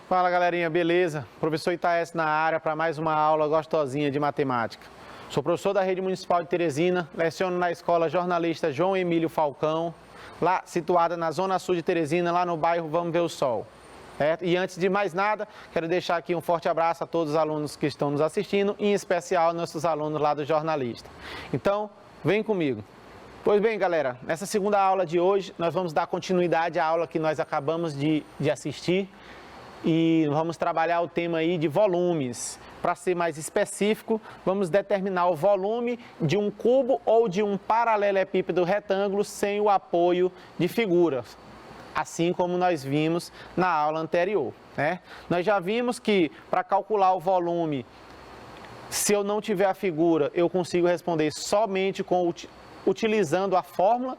Fala galerinha, beleza? Professor Itaés na área para mais uma aula gostosinha de matemática. Sou professor da Rede Municipal de Teresina, leciono na Escola Jornalista João Emílio Falcão, lá situada na Zona Sul de Teresina, lá no bairro Vamos Ver o Sol. E antes de mais nada, quero deixar aqui um forte abraço a todos os alunos que estão nos assistindo, em especial nossos alunos lá do Jornalista. Então, vem comigo. Pois bem, galera, nessa segunda aula de hoje, nós vamos dar continuidade à aula que nós acabamos de assistir e vamos trabalhar o tema aí de volumes. Para ser mais específico, vamos determinar o volume de um cubo ou de um paralelepípedo retângulo sem o apoio de figuras, assim como nós vimos na aula anterior, né? Nós já vimos que para calcular o volume, se eu não tiver a figura, eu consigo responder somente utilizando a fórmula.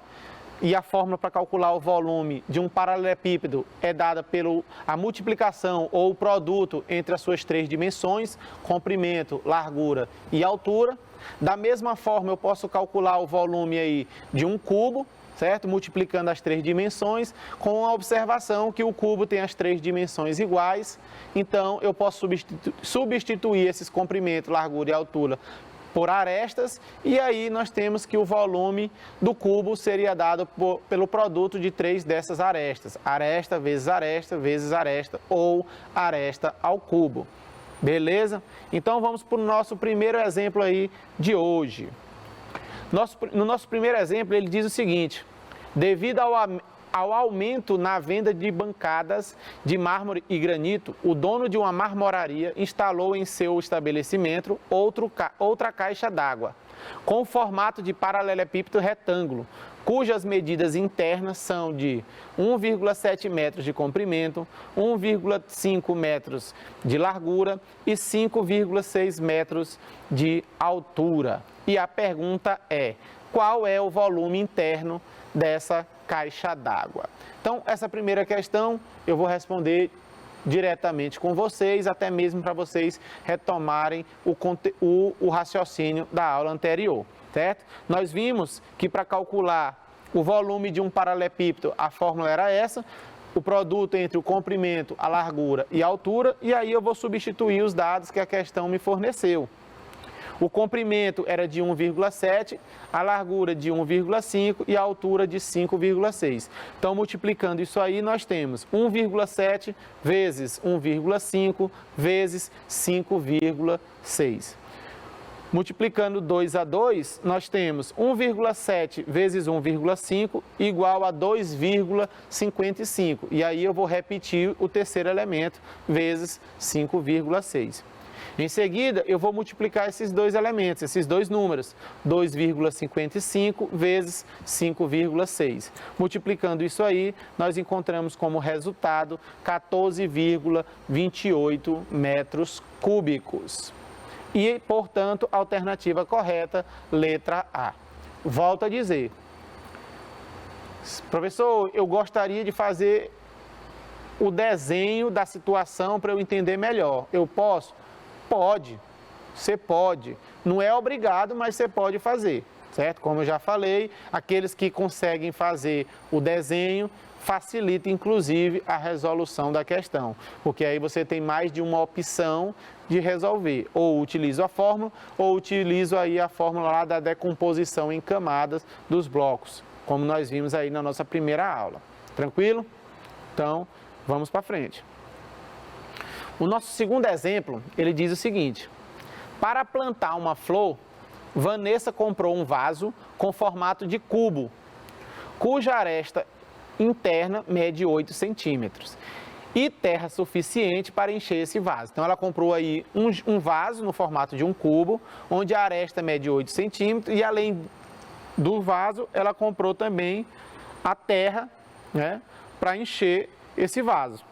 E a fórmula para calcular o volume de um paralelepípedo é dada pela multiplicação ou o produto entre as suas três dimensões, comprimento, largura e altura. Da mesma forma, eu posso calcular o volume aí de um cubo, certo? Multiplicando as três dimensões, com a observação que o cubo tem as três dimensões iguais. Então, eu posso substituir esses comprimentos, largura e altura por arestas, e aí nós temos que o volume do cubo seria dado pelo produto de três dessas arestas. Aresta vezes aresta, ou aresta ao cubo. Beleza? Então vamos para o nosso primeiro exemplo aí de hoje. No nosso primeiro exemplo ele diz o seguinte: devido ao aumento na venda de bancadas de mármore e granito, o dono de uma marmoraria instalou em seu estabelecimento outra caixa d'água, com formato de paralelepípedo retângulo, cujas medidas internas são de 1,7 metros de comprimento, 1,5 metros de largura e 5,6 metros de altura. E a pergunta é: qual é o volume interno dessa caixa d'água? Então, essa primeira questão eu vou responder diretamente com vocês, até mesmo para vocês retomarem o raciocínio da aula anterior, certo? Nós vimos que para calcular o volume de um paralelepípedo, a fórmula era essa, o produto entre o comprimento, a largura e a altura, e aí eu vou substituir os dados que a questão me forneceu. O comprimento era de 1,7, a largura de 1,5 e a altura de 5,6. Então, multiplicando isso aí, nós temos 1,7 vezes 1,5 vezes 5,6. Multiplicando 2 a 2, nós temos 1,7 vezes 1,5 igual a 2,55. E aí eu vou repetir o terceiro elemento, vezes 5,6. Em seguida, eu vou multiplicar esses dois elementos, esses dois números, 2,55 vezes 5,6. Multiplicando isso aí, nós encontramos como resultado 14,28 metros cúbicos. E, portanto, a alternativa correta, letra A. Volto a dizer, professor, eu gostaria de fazer o desenho da situação para eu entender melhor. Eu posso? Pode, você pode. Não é obrigado, mas você pode fazer, certo? Como eu já falei, aqueles que conseguem fazer o desenho facilita, inclusive, a resolução da questão, porque aí você tem mais de uma opção de resolver. Ou utilizo a fórmula, ou utilizo aí a fórmula lá da decomposição em camadas dos blocos, como nós vimos aí na nossa primeira aula. Tranquilo? Então, vamos para frente. O nosso segundo exemplo, ele diz o seguinte: para plantar uma flor, Vanessa comprou um vaso com formato de cubo, cuja aresta interna mede 8 centímetros, e terra suficiente para encher esse vaso. Então, ela comprou aí um vaso no formato de um cubo, onde a aresta mede 8 centímetros, e além do vaso, ela comprou também a terra, né, para encher esse vaso.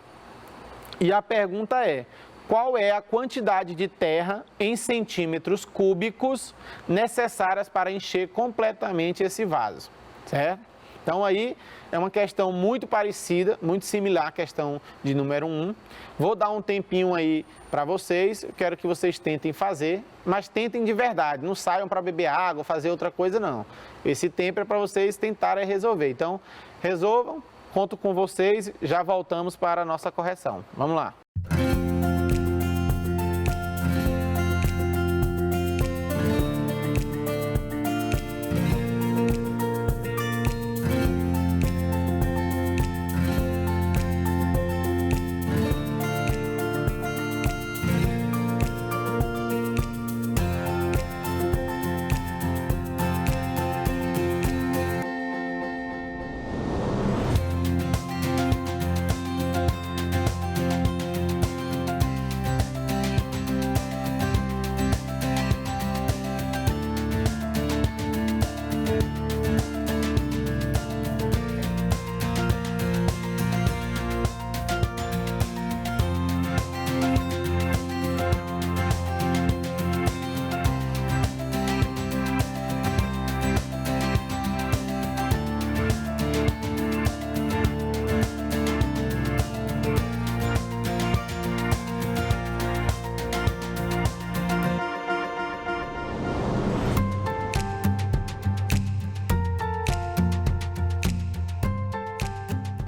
E a pergunta é: qual é a quantidade de terra em centímetros cúbicos necessárias para encher completamente esse vaso, certo? Então aí é uma questão muito parecida, muito similar à questão de número 1. Vou dar um tempinho aí para vocês, eu quero que vocês tentem fazer, mas tentem de verdade, não saiam para beber água, fazer outra coisa não. Esse tempo é para vocês tentarem resolver. Então, resolvam. Conto com vocês, já voltamos para a nossa correção. Vamos lá.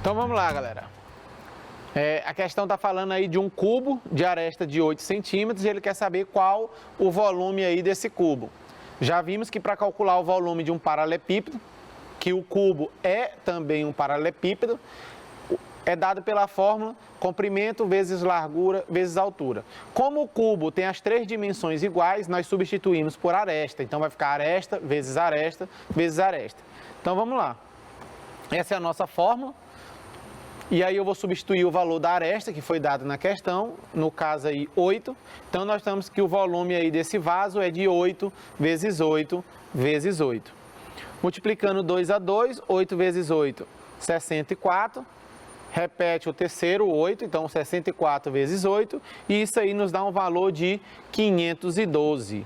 Então vamos lá, galera. A questão está falando aí de um cubo de aresta de 8 centímetros e ele quer saber qual o volume aí desse cubo. Já vimos que para calcular o volume de um paralelepípedo, que o cubo é também um paralelepípedo, é dado pela fórmula comprimento vezes largura vezes altura. Como o cubo tem as três dimensões iguais, nós substituímos por aresta. Então vai ficar aresta vezes aresta vezes aresta. Então vamos lá. Essa é a nossa fórmula. E aí eu vou substituir o valor da aresta que foi dado na questão, no caso aí 8. Então nós temos que o volume aí desse vaso é de 8 vezes 8 vezes 8. Multiplicando 2 a 2, 8 vezes 8, 64. Repete o terceiro, 8, então 64 vezes 8. E isso aí nos dá um valor de 512.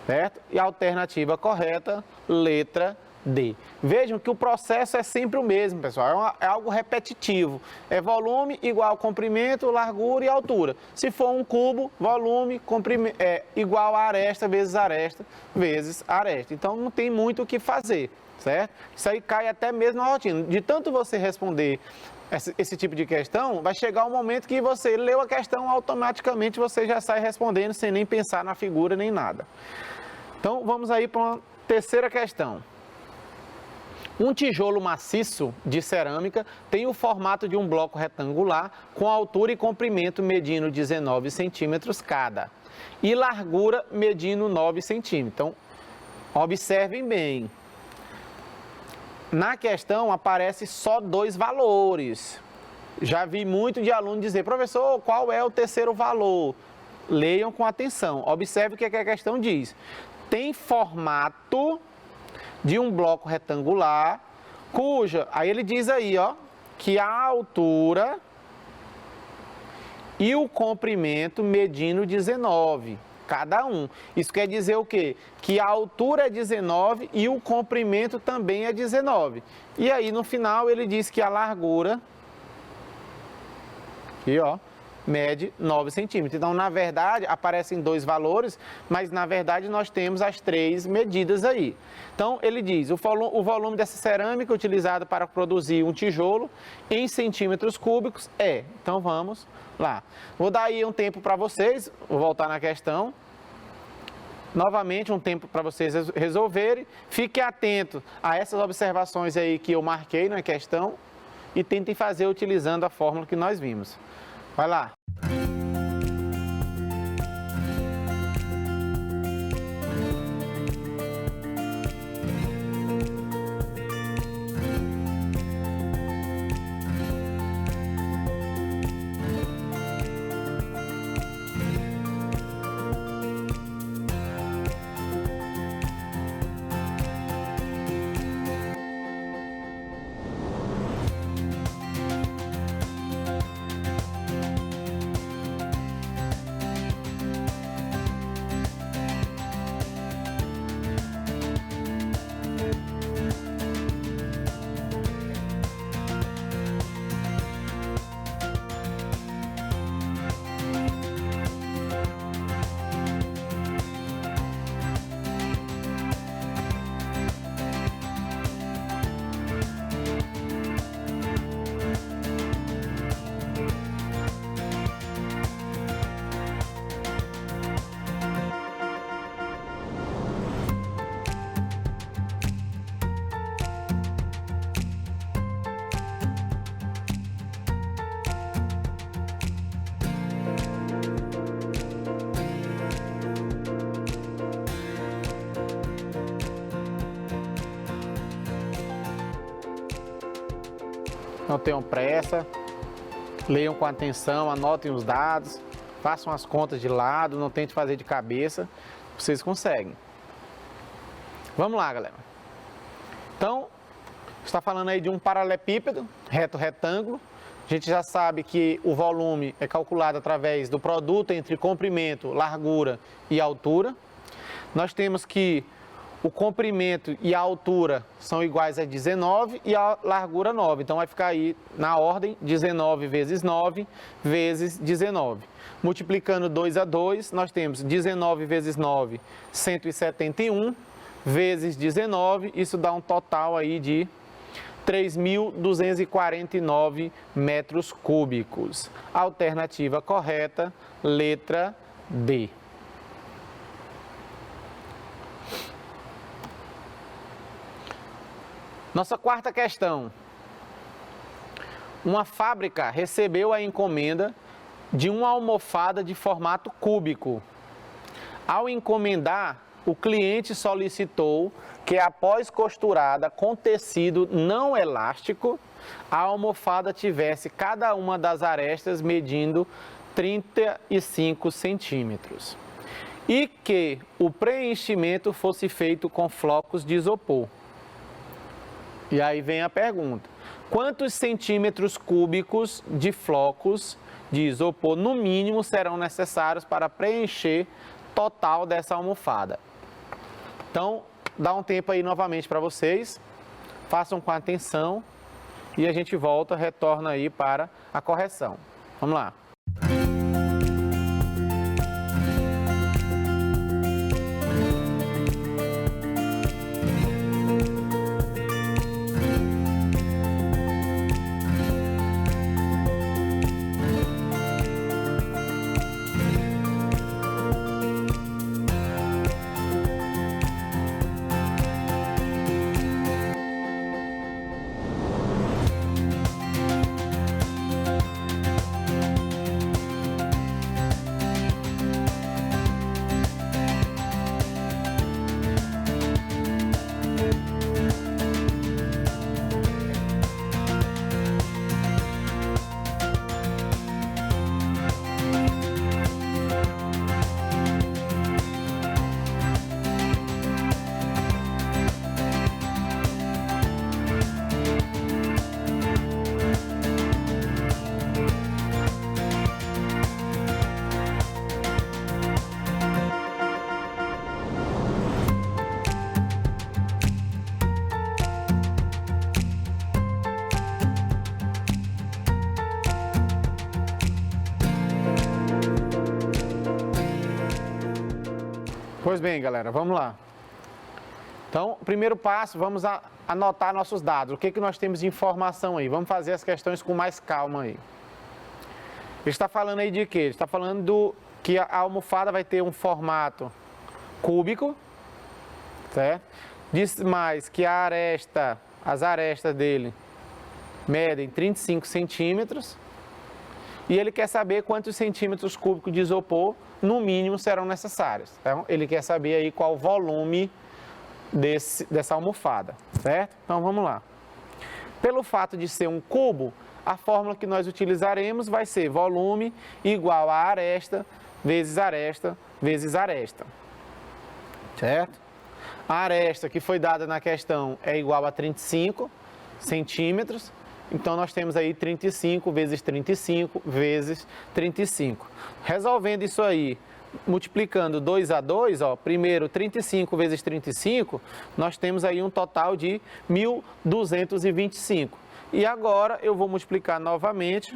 Certo? E a alternativa correta, letra D. Vejam que o processo é sempre o mesmo, pessoal, é algo repetitivo. É volume igual comprimento, largura e altura. Se for um cubo, volume igual a aresta vezes aresta vezes aresta. Então não tem muito o que fazer, certo? Isso aí cai até mesmo na rotina. De tanto você responder esse tipo de questão, vai chegar um momento que você leu a questão, automaticamente você já sai respondendo sem nem pensar na figura nem nada. Então vamos aí para uma terceira questão. Um tijolo maciço de cerâmica tem o formato de um bloco retangular com altura e comprimento medindo 19 centímetros cada e largura medindo 9 centímetros. Então, observem bem. Na questão aparece só dois valores. Já vi muito de aluno dizer, professor, qual é o terceiro valor? Leiam com atenção. Observe o que a questão diz. Tem formato de um bloco retangular, cuja, aí ele diz aí, ó, que a altura e o comprimento medindo 19, cada um. Isso quer dizer o quê? Que a altura é 19 e o comprimento também é 19. E aí no final ele diz que a largura, aqui ó, mede 9 centímetros. Então, na verdade, aparecem dois valores, mas na verdade nós temos as três medidas aí. Então, ele diz, o volume dessa cerâmica utilizado para produzir um tijolo em centímetros cúbicos é. Então, vamos lá. Vou dar aí um tempo para vocês, vou voltar na questão. Novamente, um tempo para vocês resolverem. Fique atento a essas observações aí que eu marquei na questão e tentem fazer utilizando a fórmula que nós vimos. Vai lá. Não tenham pressa, leiam com atenção, anotem os dados, façam as contas de lado, não tente fazer de cabeça, vocês conseguem. Vamos lá, galera. Então, está falando aí de um paralelepípedo, reto-retângulo. A gente já sabe que o volume é calculado através do produto entre comprimento, largura e altura. Nós temos que o comprimento e a altura são iguais a 19 e a largura 9. Então, vai ficar aí na ordem 19 vezes 9 vezes 19. Multiplicando 2 a 2, nós temos 19 vezes 9, 171, vezes 19. Isso dá um total aí de 3.249 metros cúbicos. Alternativa correta, letra D. Nossa quarta questão. Uma fábrica recebeu a encomenda de uma almofada de formato cúbico. Ao encomendar, o cliente solicitou que, após costurada com tecido não elástico, a almofada tivesse cada uma das arestas medindo 35 centímetros e que o preenchimento fosse feito com flocos de isopor. E aí vem a pergunta: quantos centímetros cúbicos de flocos de isopor, no mínimo, serão necessários para preencher total dessa almofada? Então, dá um tempo aí novamente para vocês, façam com atenção e a gente volta, retorna aí para a correção. Vamos lá. Pois bem, galera, vamos lá. Então, primeiro passo, vamos anotar nossos dados. O que nós temos de informação aí? Vamos fazer as questões com mais calma aí. Ele está falando aí de quê? Ele está falando que a almofada vai ter um formato cúbico, certo? Diz mais que as arestas dele medem 35 centímetros. E ele quer saber quantos centímetros cúbicos de isopor, no mínimo, serão necessários. Então, ele quer saber aí qual o volume dessa almofada, certo? Então, vamos lá. Pelo fato de ser um cubo, a fórmula que nós utilizaremos vai ser volume igual a aresta vezes aresta vezes aresta, certo? A aresta que foi dada na questão é igual a 35 centímetros. Então, nós temos aí 35 vezes 35 vezes 35. Resolvendo isso aí, multiplicando 2 a 2, ó, primeiro 35 vezes 35, nós temos aí um total de 1.225. E agora eu vou multiplicar novamente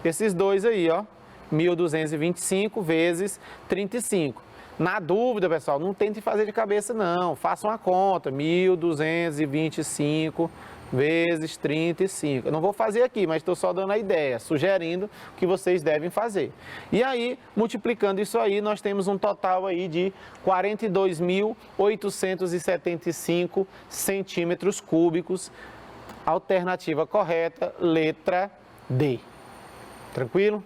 esses dois aí, ó, 1.225 vezes 35. Na dúvida, pessoal, não tente fazer de cabeça não, façam a conta, 1.225 vezes 35. Eu não vou fazer aqui, mas estou só dando a ideia, sugerindo que vocês devem fazer. E aí, multiplicando isso aí, nós temos um total aí de 42.875 centímetros cúbicos. Alternativa correta, letra D. Tranquilo?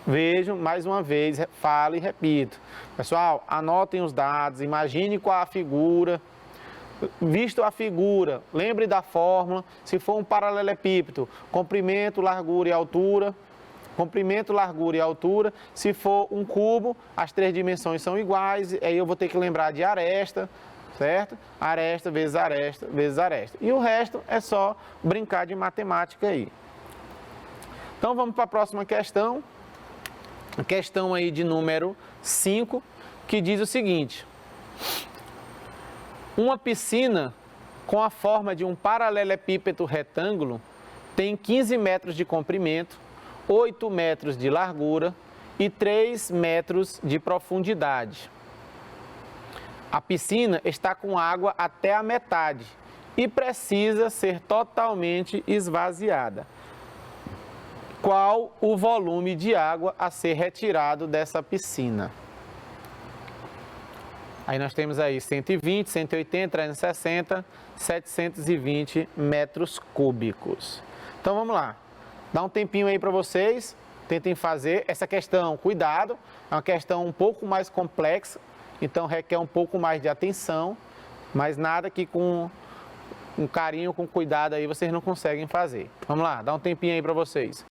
Vejam, mais uma vez, falo e repito. Pessoal, anotem os dados, imagine qual a figura. Visto a figura, lembre da fórmula. Se for um paralelepípedo, comprimento, largura e altura. Comprimento, largura e altura. Se for um cubo, as três dimensões são iguais. Aí eu vou ter que lembrar de aresta, certo? Aresta vezes aresta vezes aresta. E o resto é só brincar de matemática aí. Então vamos para a próxima questão. A questão aí de número 5, que diz o seguinte: uma piscina com a forma de um paralelepípedo retângulo tem 15 metros de comprimento, 8 metros de largura e 3 metros de profundidade. A piscina está com água até a metade e precisa ser totalmente esvaziada. Qual o volume de água a ser retirado dessa piscina? Aí nós temos aí 120, 180, 360, 720 metros cúbicos. Então vamos lá, dá um tempinho aí para vocês, tentem fazer essa questão. Cuidado, é uma questão um pouco mais complexa, então requer um pouco mais de atenção, mas nada que com carinho, com cuidado aí vocês não conseguem fazer. Vamos lá, dá um tempinho aí para vocês.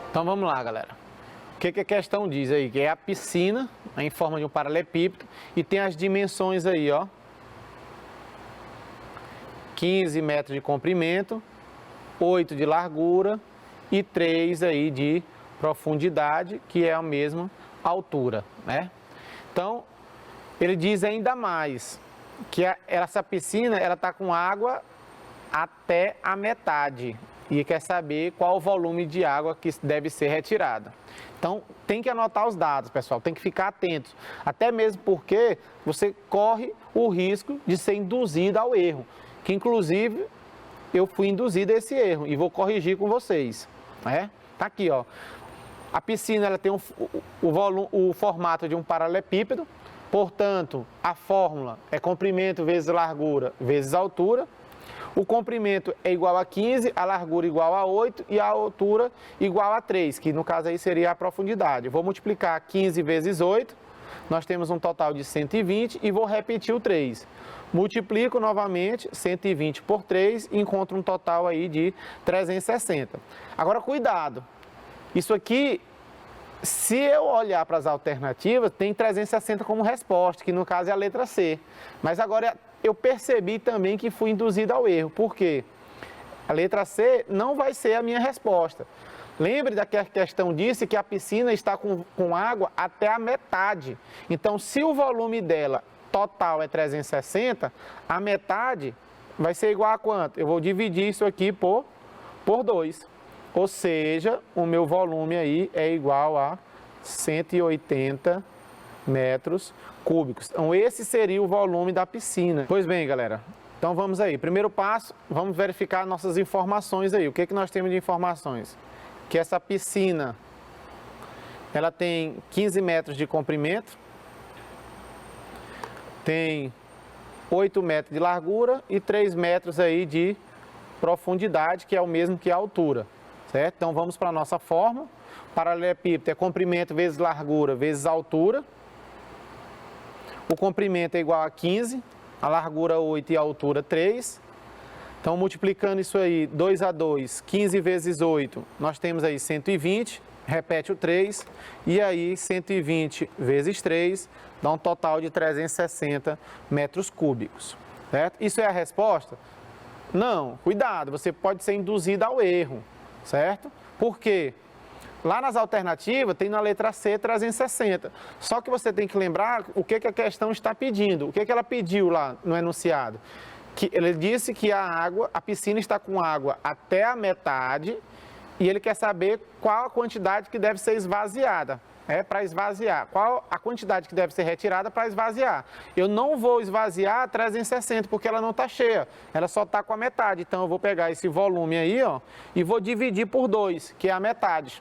Então vamos lá, galera. O que a questão diz aí? Que é a piscina em forma de um paralelepípedo e tem as dimensões aí, ó. 15 metros de comprimento, 8 de largura e 3 aí de profundidade, que é a mesma altura, né? Então, ele diz ainda mais que essa piscina, ela tá com água até a metade. E quer saber qual o volume de água que deve ser retirada. Então, tem que anotar os dados, pessoal, tem que ficar atentos. Até mesmo porque você corre o risco de ser induzido ao erro, que inclusive eu fui induzido a esse erro e vou corrigir com vocês, né? Tá aqui, ó. A piscina, ela tem o formato de um paralelepípedo, portanto, a fórmula é comprimento vezes largura vezes altura. O comprimento é igual a 15, a largura igual a 8 e a altura igual a 3, que no caso aí seria a profundidade. Eu vou multiplicar 15 vezes 8, nós temos um total de 120 e vou repetir o 3. Multiplico novamente 120 por 3 e encontro um total aí de 360. Agora cuidado, isso aqui, se eu olhar para as alternativas, tem 360 como resposta, que no caso é a letra C. Mas agora eu percebi também que fui induzido ao erro. Por quê? A letra C não vai ser a minha resposta. Lembre que a questão disse que a piscina está com água até a metade. Então, se o volume dela total é 360, a metade vai ser igual a quanto? Eu vou dividir isso aqui por 2. Ou seja, o meu volume aí é igual a 180 metros cúbicos. Então, esse seria o volume da piscina. Pois bem, galera, então vamos aí. Primeiro passo, vamos verificar nossas informações aí. O que nós temos de informações? Que essa piscina, ela tem 15 metros de comprimento, tem 8 metros de largura e 3 metros aí de profundidade, que é o mesmo que a altura, certo? Então, vamos para a nossa fórmula. Paralelepípedo é comprimento vezes largura vezes altura. O comprimento é igual a 15, a largura 8 e a altura 3. Então, multiplicando isso aí, 2 a 2, 15 vezes 8, nós temos aí 120, repete o 3, e aí 120 vezes 3, dá um total de 360 metros cúbicos, certo? Isso é a resposta? Não, cuidado, você pode ser induzido ao erro, certo? Por quê? Lá nas alternativas tem na letra C 360. Só que você tem que lembrar o que a questão está pedindo. O que ela pediu lá no enunciado? Que ele disse que a piscina está com água até a metade e ele quer saber qual a quantidade que deve ser esvaziada. Para esvaziar. Qual a quantidade que deve ser retirada para esvaziar? Eu não vou esvaziar 360 porque ela não está cheia. Ela só está com a metade. Então eu vou pegar esse volume aí, ó, e vou dividir por 2, que é a metade.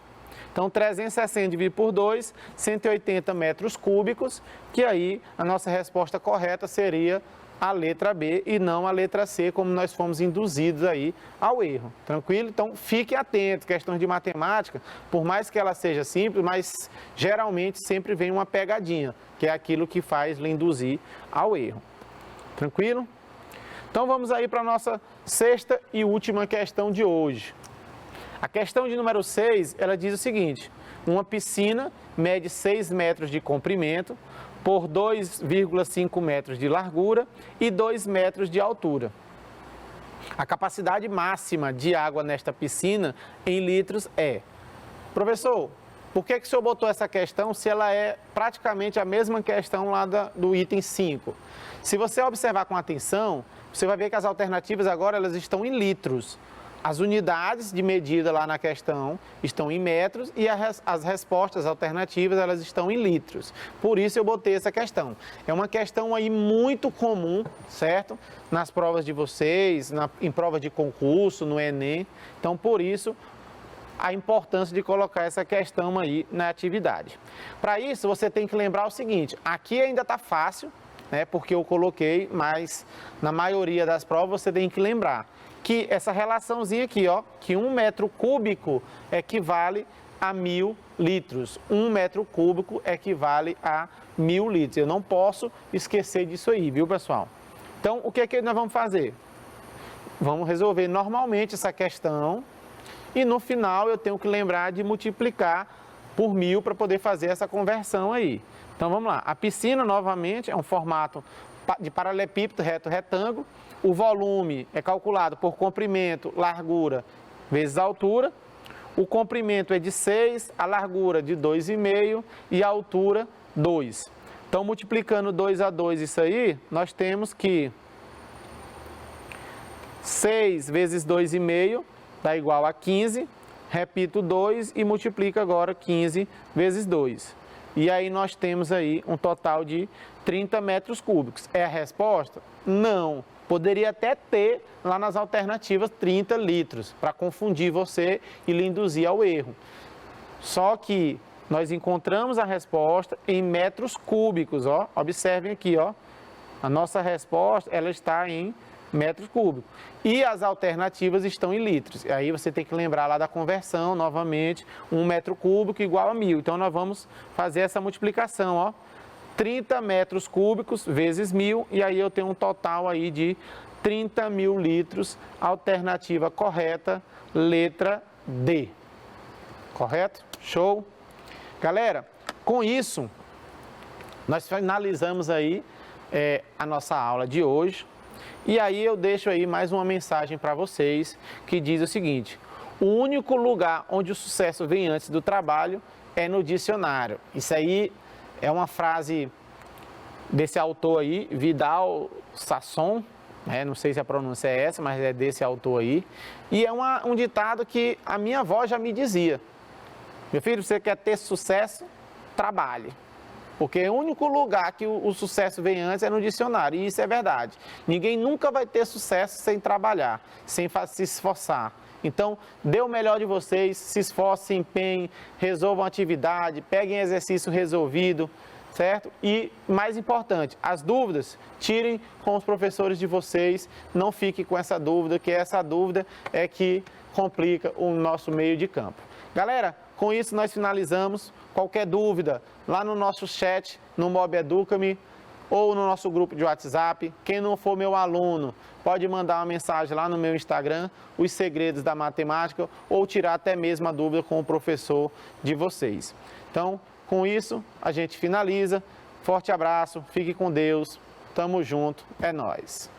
Então 360 dividido por 2, 180 metros cúbicos, que aí a nossa resposta correta seria a letra B e não a letra C, como nós fomos induzidos aí ao erro. Tranquilo? Então, fiquem atentos, questões de matemática, por mais que ela seja simples, mas geralmente sempre vem uma pegadinha, que é aquilo que faz lhe induzir ao erro. Tranquilo? Então, vamos aí para a nossa sexta e última questão de hoje. A questão de número 6, ela diz o seguinte: uma piscina mede 6 metros de comprimento, por 2,5 metros de largura e 2 metros de altura. A capacidade máxima de água nesta piscina em litros é... Professor, por que o senhor botou essa questão se ela é praticamente a mesma questão lá do item 5? Se você observar com atenção, você vai ver que as alternativas agora elas estão em litros. As unidades de medida lá na questão estão em metros e as respostas alternativas elas estão em litros. Por isso eu botei essa questão. É uma questão aí muito comum, certo? Nas provas de vocês, em prova de concurso, no Enem. Então, por isso, a importância de colocar essa questão aí na atividade. Para isso, você tem que lembrar o seguinte, aqui ainda está fácil, né? Porque eu coloquei, mas na maioria das provas você tem que lembrar que essa relaçãozinha aqui, ó, que 1 metro cúbico equivale a 1.000 litros. 1 metro cúbico equivale a 1.000 litros. Eu não posso esquecer disso aí, viu, pessoal? Então, o que é que nós vamos fazer? Vamos resolver normalmente essa questão e no final eu tenho que lembrar de multiplicar por 1.000 para poder fazer essa conversão aí. Então, vamos lá. A piscina, novamente, é um formato de paralelepípedo reto retângulo. O volume é calculado por comprimento, largura vezes altura. O comprimento é de 6, a largura de 2,5 e a altura 2. Então, multiplicando 2 a 2 isso aí, nós temos que 6 vezes 2,5 dá igual a 15. Repito 2 e multiplico agora 15 vezes 2. E aí nós temos aí um total de 30 metros cúbicos. É a resposta? Não. Poderia até ter lá nas alternativas 30 litros, para confundir você e lhe induzir ao erro. Só que nós encontramos a resposta em metros cúbicos, ó. Observem aqui, ó. A nossa resposta, ela está em metros cúbicos. E as alternativas estão em litros. E aí você tem que lembrar lá da conversão, novamente, 1 metro cúbico igual a 1.000. Então, nós vamos fazer essa multiplicação, ó. 30 metros cúbicos vezes 1.000, e aí eu tenho um total aí de 30.000 litros, alternativa correta, letra D. Correto? Show? Galera, com isso, nós finalizamos aí a nossa aula de hoje, e aí eu deixo aí mais uma mensagem para vocês, que diz o seguinte: o único lugar onde o sucesso vem antes do trabalho é no dicionário. Isso aí é uma frase desse autor aí, Vidal Sassoon, né? Não sei se a pronúncia é essa, mas é desse autor aí. E é um ditado que a minha avó já me dizia: meu filho, você quer ter sucesso? Trabalhe. Porque o único lugar que o sucesso vem antes é no dicionário, e isso é verdade. Ninguém nunca vai ter sucesso sem trabalhar, sem se esforçar. Então, dê o melhor de vocês, se esforcem, se empenhem, resolvam a atividade, peguem exercício resolvido, certo? E, mais importante, as dúvidas, tirem com os professores de vocês, não fiquem com essa dúvida, que essa dúvida é que complica o nosso meio de campo. Galera, com isso nós finalizamos. Qualquer dúvida, lá no nosso chat, no Mob Educa-me, ou no nosso grupo de WhatsApp. Quem não for meu aluno, pode mandar uma mensagem lá no meu Instagram, Os Segredos da Matemática, ou tirar até mesmo a dúvida com o professor de vocês. Então, com isso, a gente finaliza. Forte abraço, fique com Deus, tamo junto, é nóis.